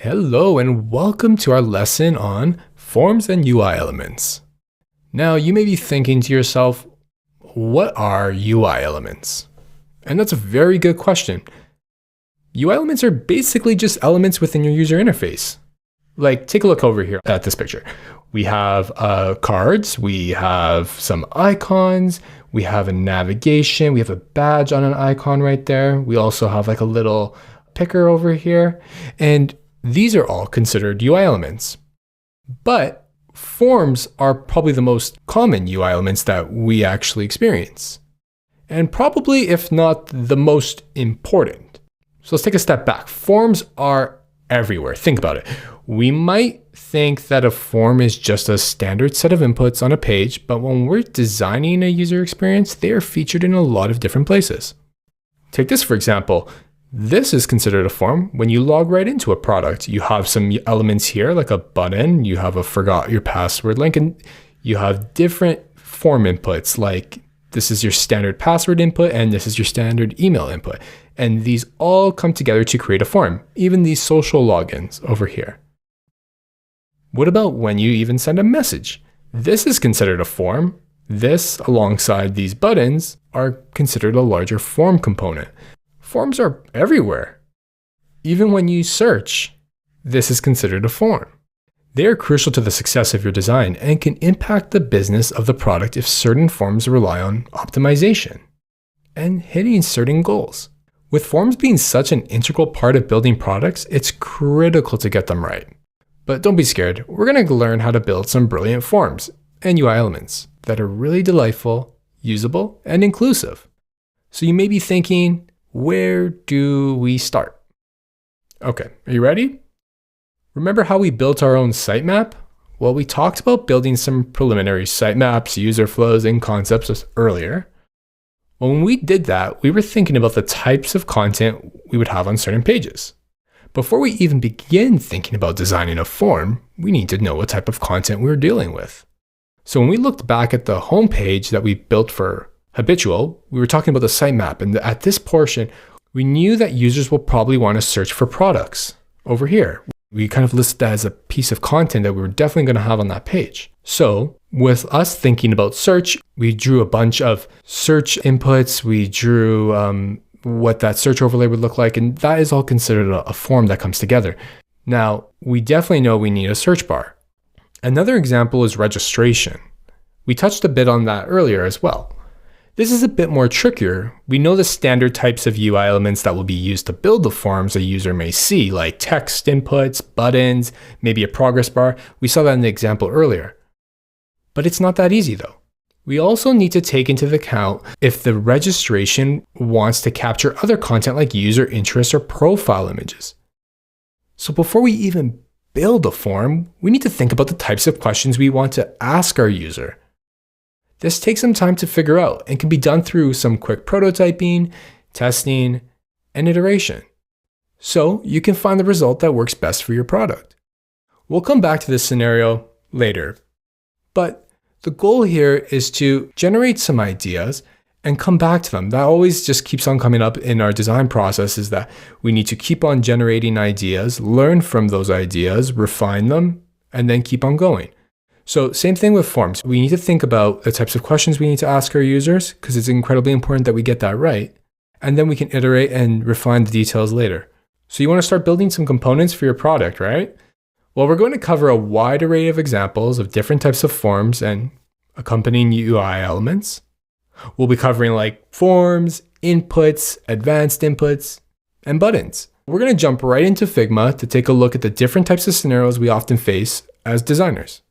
Hello and welcome to our lesson on forms and UI elements. Now you may be thinking to yourself, what are UI elements? And that's a very good question. UI elements are basically just elements within your user interface. Like, take a look over here at this picture. We have cards, we have some icons, we have a navigation, we have a badge on an icon right there. We also have like a little picker over here. And these are all considered UI elements. But forms are probably the most common UI elements that we actually experience. And probably, if not the most important. So let's take a step back. Forms are everywhere. Think about it. We might think that a form is just a standard set of inputs on a page, but when we're designing a user experience, they are featured in a lot of different places. Take this for example. This is considered a form. When you log right into a product, you have some elements here like a button, you have a forgot your password link, and you have different form inputs like this is your standard password input and this is your standard email input. And these all come together to create a form, even these social logins over here. What about when you even send a message? This is considered a form. This, alongside these buttons, are considered a larger form component. Forms are everywhere. Even when you search, this is considered a form. They are crucial to the success of your design and can impact the business of the product if certain forms rely on optimization and hitting certain goals. With forms being such an integral part of building products, it's critical to get them right. But don't be scared, we're going to learn how to build some brilliant forms and UI elements that are really delightful, usable, and inclusive. So you may be thinking, where do we start? Okay, are you ready? Remember how we built our own sitemap? Well, we talked about building some preliminary sitemaps, user flows, and concepts earlier. When we did that, we were thinking about the types of content we would have on certain pages. Before we even begin thinking about designing a form, we need to know what type of content we're dealing with. So when we looked back at the homepage that we built for Habitual, we were talking about the sitemap, and at this portion, we knew that users will probably want to search for products over here. We kind of listed that as a piece of content that we were definitely going to have on that page. So with us thinking about search, we drew a bunch of search inputs. We drew what that search overlay would look like, and that is all considered a form that comes together. Now, we definitely know we need a search bar. Another example is registration. We touched a bit on that earlier as well. This is a bit more trickier. We know the standard types of UI elements that will be used to build the forms a user may see, like text inputs, buttons, maybe a progress bar. We saw that in the example earlier. But it's not that easy though. We also need to take into account if the registration wants to capture other content like user interests or profile images. So before we even build a form, we need to think about the types of questions we want to ask our user. This takes some time to figure out and can be done through some quick prototyping, testing, and iteration. So you can find the result that works best for your product. We'll come back to this scenario later, but the goal here is to generate some ideas and come back to them. That always just keeps on coming up in our design process, is that we need to keep on generating ideas, learn from those ideas, refine them, and then keep on going. So same thing with forms. We need to think about the types of questions we need to ask our users because it's incredibly important that we get that right. And then we can iterate and refine the details later. So you want to start building some components for your product, right? Well, we're going to cover a wide array of examples of different types of forms and accompanying UI elements. We'll be covering like forms, inputs, advanced inputs, and buttons. We're going to jump right into Figma to take a look at the different types of scenarios we often face as designers.